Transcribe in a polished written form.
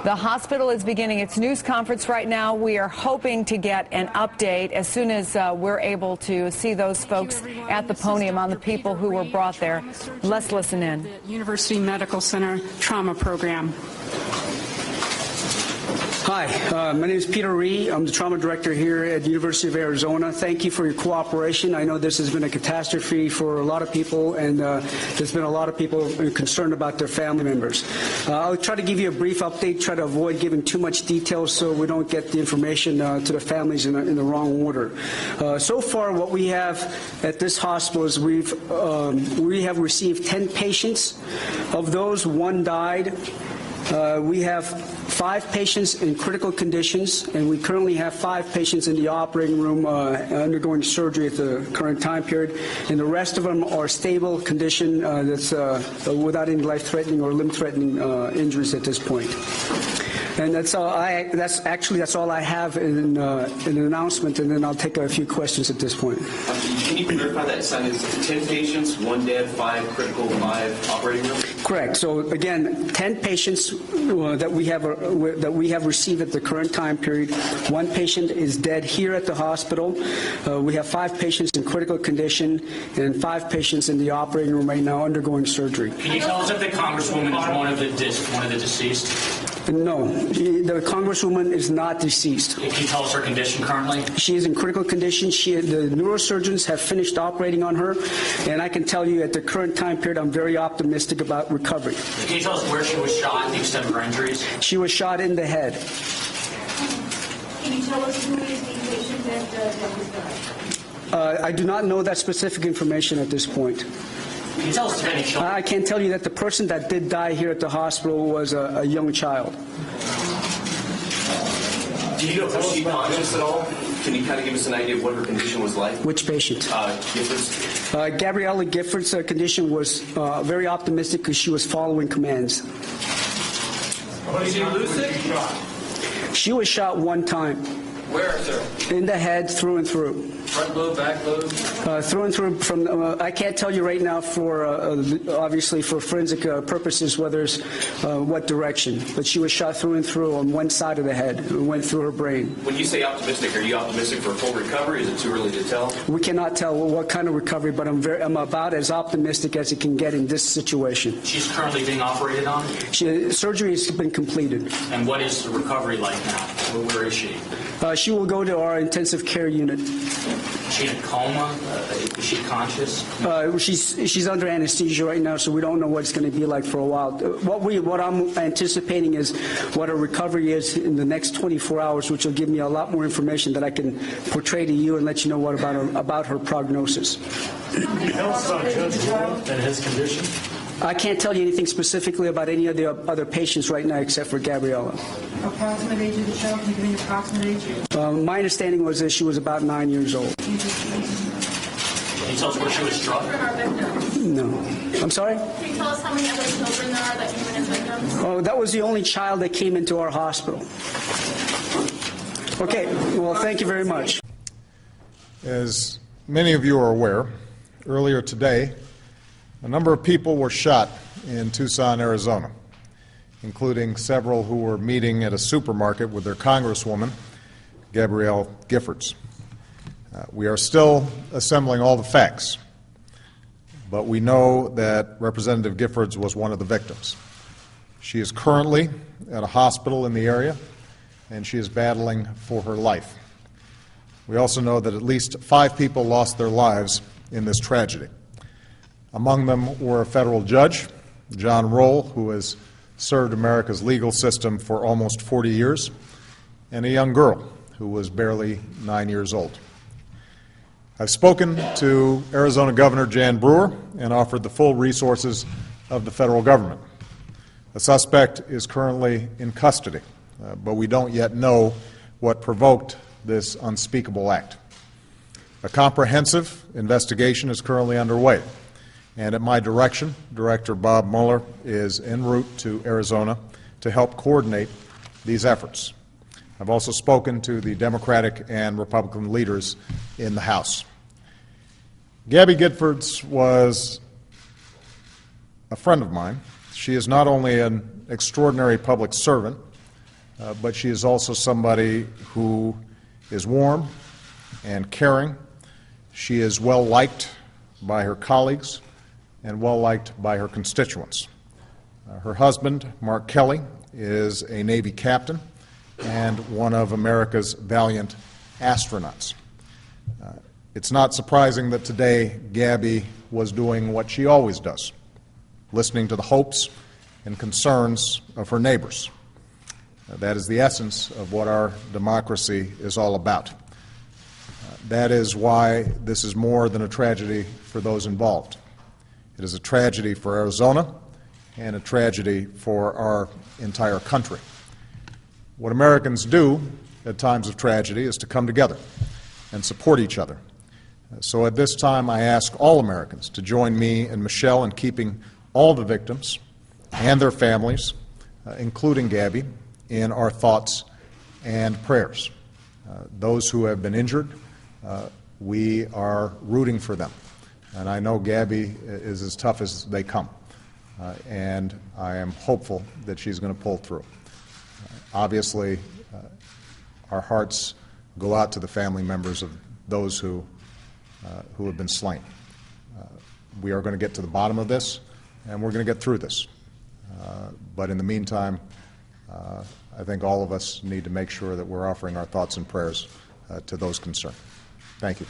The hospital is beginning its news conference right now. We are hoping to get an update as soon as we're able to see those folks at the podium on the people who were brought there. Let's listen in. The University Medical Center Trauma Program. Hi, my name is Peter Ree. I'm the trauma director here at the University of Arizona. Thank you for your cooperation. I know this has been a catastrophe for a lot of people, and there's been a lot of people concerned about their family members. I'll try to give you a brief update, try to avoid giving too much detail so we don't get the information to the families in the wrong order. So far, what we have at this hospital is we have received 10 patients. Of those, 1 died. We have 5 patients in critical conditions, and we currently have 5 patients in the operating room undergoing surgery at the current time period, and the rest of them are stable condition that's without any life-threatening or limb-threatening injuries at this point. And that's all that's all I have in an announcement, and then I'll take a few questions at this point. Can you clarify that, son? Is 10 patients, 1 dead, 5 critical, 5 operating room? Correct. So again, 10 patients that we have received at the current time period. 1 patient is dead here at the hospital. We have 5 patients in critical condition and 5 patients in the operating room right now undergoing surgery. Can you tell us if the Congresswoman is one of the deceased? No, the Congresswoman is not deceased. Can you tell us her condition currently? She is in critical condition. The neurosurgeons have finished operating on her, and I can tell you at the current time period, I'm very optimistic about recovery. Can you tell us where she was shot and the extent of her injuries? She was shot in the head. Can you tell us who is the patient that was died? I do not know that specific information at this point. Can you tell us if any children? I can tell you that the person that did die here at the hospital was a young child. Do you know if she conscious at all? Can you kind of give us an idea of what her condition was like? Which patient? Giffords. Gabriella Gifford's condition was very optimistic because she was following commands. Was she lucid? She was shot 1 time. Where, sir? In the head, through and through. Front lobe, back lobe? Through and through. From I can't tell you right now for obviously for forensic purposes whether it's what direction, but she was shot through and through on 1 side of the head. It went through her brain. When you say optimistic, are you optimistic for full recovery? Is it too early to tell? We cannot tell what kind of recovery, but I'm about as optimistic as it can get in this situation. She's currently being operated on? Surgery has been completed. And what is the recovery like now? Where is she? She will go to our intensive care unit. Is she in a coma? Is she conscious? She's under anesthesia right now, so we don't know what it's going to be like for a while. What I'm anticipating is what her recovery is in the next 24 hours, which will give me a lot more information that I can portray to you and let you know what about her prognosis. Can you tell us about Judge Rule and his condition? I can't tell you anything specifically about any of the other patients right now except for Gabriella. Approximate age of the child? Can you give me an approximate age? My understanding was that she was about 9 years old. Can you tell us where she was struck? No. I'm sorry? Can you tell us how many other children there are that came in as victims? Oh, that was the only child that came into our hospital. Okay. Well, thank you very much. As many of you are aware, earlier today, a number of people were shot in Tucson, Arizona, including several who were meeting at a supermarket with their Congresswoman, Gabrielle Giffords. We are still assembling all the facts, but we know that Representative Giffords was one of the victims. She is currently at a hospital in the area, and she is battling for her life. We also know that at least 5 people lost their lives in this tragedy. Among them were a federal judge, John Roll, who has served America's legal system for almost 40 years, and a young girl who was barely 9 years old. I've spoken to Arizona Governor Jan Brewer and offered the full resources of the federal government. The suspect is currently in custody, but we don't yet know what provoked this unspeakable act. A comprehensive investigation is currently underway. And at my direction, Director Bob Mueller is en route to Arizona to help coordinate these efforts. I've also spoken to the Democratic and Republican leaders in the House. Gabby Giffords was a friend of mine. She is not only an extraordinary public servant, but she is also somebody who is warm and caring. She is well-liked by her colleagues and well-liked by her constituents. Her husband, Mark Kelly, is a Navy captain and one of America's valiant astronauts. It's not surprising that today Gabby was doing what she always does, listening to the hopes and concerns of her neighbors. That is the essence of what our democracy is all about. That is why this is more than a tragedy for those involved. It is a tragedy for Arizona and a tragedy for our entire country. What Americans do at times of tragedy is to come together and support each other. So at this time, I ask all Americans to join me and Michelle in keeping all the victims and their families, including Gabby, in our thoughts and prayers. Those who have been injured, we are rooting for them. And I know Gabby is as tough as they come. And I am hopeful that she's going to pull through. Obviously, our hearts go out to the family members of those who have been slain. We are going to get to the bottom of this, and we're going to get through this. But in the meantime, I think all of us need to make sure that we're offering our thoughts and prayers to those concerned. Thank you.